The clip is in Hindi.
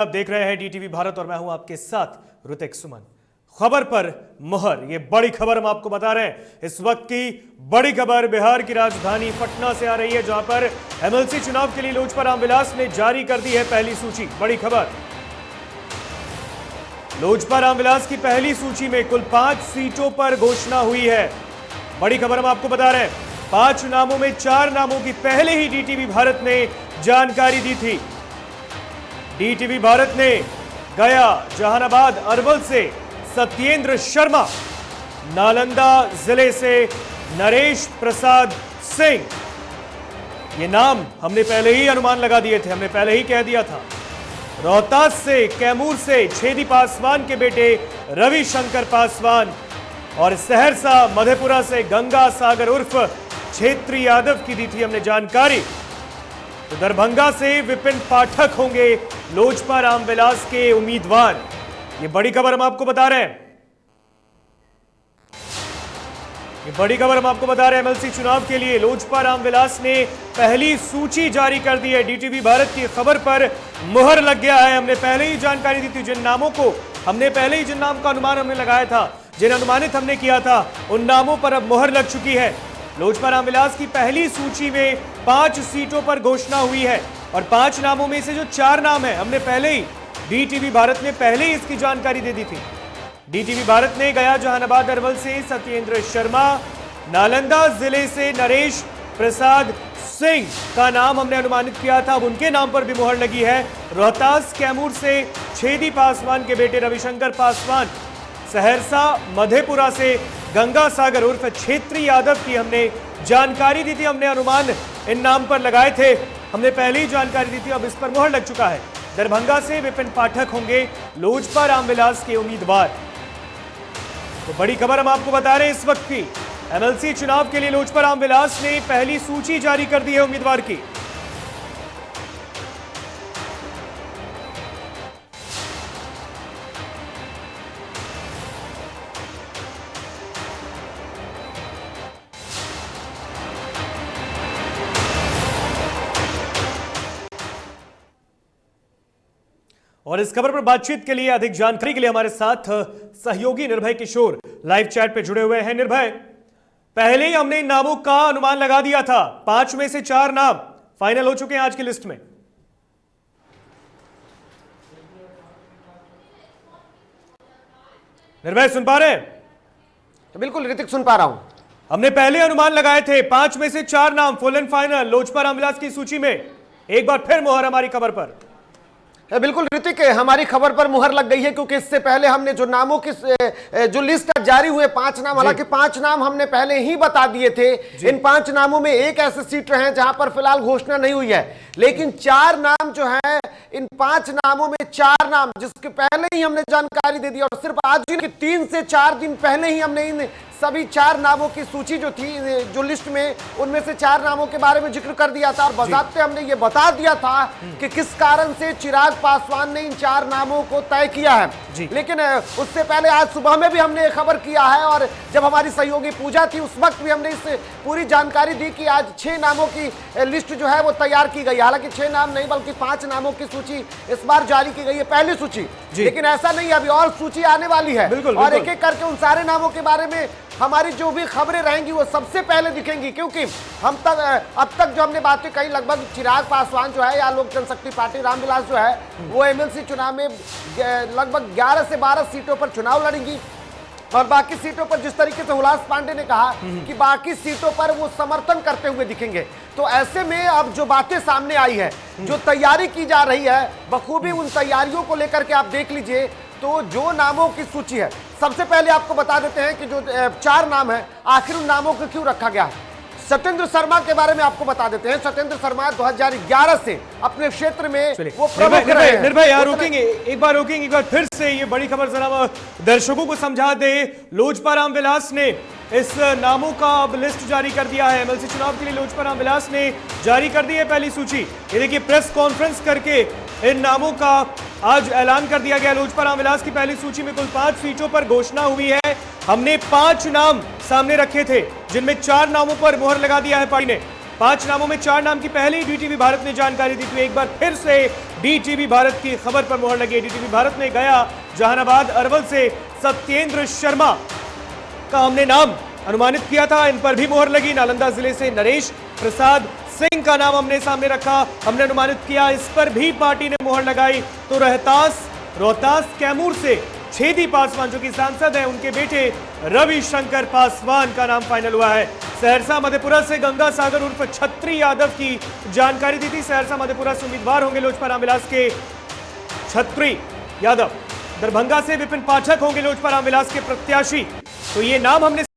आप देख रहे हैं डीटीवी भारत और मैं हूं आपके साथ ऋतिक सुमन। खबर पर मुहर, ये बड़ी खबर हम आपको बता रहे हैं। इस वक्त की बड़ी खबर बिहार की राजधानी पटना से आ रही है, जहां पर एमएलसी चुनाव के लिए लोजपा रामविलास ने जारी कर दी है पहली सूची। बड़ी खबर, लोजपा रामविलास की पहली सूची में कुल 5 सीटों पर घोषणा हुई है। बड़ी खबर हम आपको बता रहे हैं, 5 नामों में 4 नामों की पहले ही डीटीवी भारत ने जानकारी दी थी। डीटीवी भारत ने गया, जहानाबाद, अरवल से सत्येंद्र शर्मा, नालंदा जिले से नरेश प्रसाद सिंह, ये नाम हमने पहले ही अनुमान लगा दिए थे, हमने पहले ही कह दिया था। रोहतास से, कैमूर से छेदी पासवान के बेटे रविशंकर पासवान और सहरसा मधेपुरा से गंगा सागर उर्फ क्षेत्री यादव की दी थी हमने जानकारी। तो दरभंगा से विपिन पाठक होंगे लोजपा रामविलास के उम्मीदवार। ये बड़ी खबर हम आपको बता रहे हैं, ये बड़ी खबर हम आपको बता रहे हैं। एमएलसी चुनाव के लिए लोजपा रामविलास ने पहली सूची जारी कर दी है। डीटीवी भारत की खबर पर मुहर लग गया है। हमने पहले ही जानकारी दी थी, जिन नामों को हमने पहले ही, जिन नाम का अनुमान हमने लगाया था, जिन अनुमानित हमने किया था, उन नामों पर अब मुहर लग चुकी है। लोजपा रामविलास की पहली सूची में 5 सीटों पर घोषणा हुई है और 5 नामों में से जो 4 नाम है, हमने पहले ही, डीटीवी भारत ने पहले ही इसकी जानकारी दे दी थी। डीटीवी भारत ने गया, जहानाबाद, अरवल से सत्येंद्र शर्मा, नालंदा जिले से नरेश प्रसाद सिंह का नाम हमने अनुमानित किया था, अब उनके नाम पर भी मुहर लगी है। रोहतास, कैमूर से छेदी पासवान के बेटे रविशंकर पासवान, सहरसा मधेपुरा से गंगा सागर उर्फ क्षेत्री यादव की हमने जानकारी दी थी, हमने अनुमान इन नाम पर लगाए थे, हमने पहले ही जानकारी दी थी, अब इस पर मुहर लग चुका है। दरभंगा से विपिन पाठक होंगे लोजपा रामविलास के उम्मीदवार। तो बड़ी खबर हम आपको बता रहे हैं इस वक्त की, एमएलसी चुनाव के लिए लोजपा रामविलास ने पहली सूची जारी कर दी है उम्मीदवार की। और इस खबर पर बातचीत के लिए, अधिक जानकारी के लिए हमारे साथ सहयोगी निर्भय किशोर लाइव चैट पे जुड़े हुए हैं। निर्भय, पहले ही हमने इन नामों का अनुमान लगा दिया था, 5 में से 4 नाम फाइनल हो चुके हैं आज की लिस्ट में। निर्भय सुन पा रहे हैं? तो बिल्कुल ऋतिक, सुन पा रहा हूं। हमने पहले अनुमान लगाए थे, 5 में से 4 नाम full and final Lojpa Ramvilas की सूची में। एक बार फिर मुहर हमारी खबर पर। बिल्कुल ऋतिक, हमारी खबर पर मुहर लग गई है, क्योंकि इससे पहले हमने जो नामों की जो लिस्ट जारी हुए 5 नाम, हालांकि 5 नाम हमने पहले ही बता दिए थे। इन 5 नामों में एक ऐसे सीट रहे हैं जहां पर फिलहाल घोषणा नहीं हुई है, लेकिन 4 नाम जो है, इन 5 नामों में 4 नाम जिसके पहले ही हमने जानकारी दे दी, और सिर्फ आज ही 3 से 4 दिन पहले ही हमने इन सभी 4 नामों की सूची जो थी, जो लिस्ट में, उनमें से 4 नामों के बारे में जिक्र कर दिया था और बजाते हमने ये बता दिया था कि किस कारण से चिराग पासवान ने इन 4 नामों को तय किया है। लेकिन उससे पहले आज सुबह में भी हमने ये खबर किया है, और जब हमारी सहयोगी पूजा थी उस वक्त भी हमने इस पूरी जानकारी दी कि आज 6 नामों की लिस्ट जो है वो तैयार की गई। हालांकि 6 नाम नहीं बल्कि 5 नामों की सूची इस बार जारी की गई है, पहली सूची। लेकिन ऐसा नहीं, अभी और सूची आने वाली है, और एक एक करके उन सारे नामों के बारे में हमारी जो भी खबरें रहेंगी वो सबसे पहले दिखेंगी, क्योंकि अब तक जो हमने बातें कही, लगभग चिराग पासवान जो है या लोक जनशक्ति पार्टी रामविलास जो है, वो एमएलसी चुनाव में लगभग 11 से 12 सीटों पर चुनाव लड़ेंगी, और बाकी सीटों पर जिस तरीके से हुलास पांडे ने कहा कि बाकी सीटों पर वो समर्थन करते हुए दिखेंगे। तो ऐसे में अब जो बातें सामने आई है, जो तैयारी की जा रही है बखूबी, उन तैयारियों को लेकर के आप देख लीजिए। तो जो नामों की सूची है, सबसे पहले आपको बता देते हैं कि जो 4 नाम है, आखिर उन नामों को क्यों रखा गया है। सत्येंद्र शर्मा के बारे में आपको बता देते हैं। सत्येंद्र शर्मा 2011 से अपने क्षेत्र में वो प्रमुख रहे हैं। निर्भय यार, रोकेंगे एक बार, रोकेंगे एक बार फिर से, ये बड़ी खबर जरा दर्शकों को समझा दे। लोजपा रामविलास ने इस नामों का अब लिस्ट जारी कर दिया है। एमएलसी चुनाव के लिए लोजपा रामविलास ने जारी कर दी है पहली सूची। ये देखिए, प्रेस कॉन्फ्रेंस करके इन नामों का आज ऐलान कर दिया गया। लोजपा रामविलास की पहली सूची में कुल 5 सीटों पर घोषणा हुई है। हमने 5 नाम सामने रखे थे, जिनमें 4 नामों पर मुहर लगा दिया है पार्टी ने। 5 नामों में 4 नाम की पहले ही डीटीवी भारत ने जानकारी दी थी। एक बार फिर से डीटीवी भारत की खबर पर मुहर लगी। डीटीवी भारत ने गया जहानाबाद अरवल से सत्येंद्र शर्मा का हमने नाम अनुमानित किया था, इन पर भी मुहर लगी। नालंदा जिले से नरेश प्रसाद सिंह का नाम हमने सामने रखा, हमने अनुमानित किया, इस पर भी पार्टी ने मुहर लगाई। तो रोहतास कैमूर से छेदी पासवान जो कि सांसद हैं, उनके बेटे रविशंकर पासवान का नाम फाइनल हुआ है। सहरसा मधेपुरा से गंगा सागर उर्फ छत्री यादव की जानकारी दी थी। सहरसा मधेपुरा से उम्मीदवार होंगे लोजपा रामविलास के छत्री यादव। दरभंगा से विपिन पाठक होंगे लोजपा रामविलास के प्रत्याशी। तो ये नाम हमने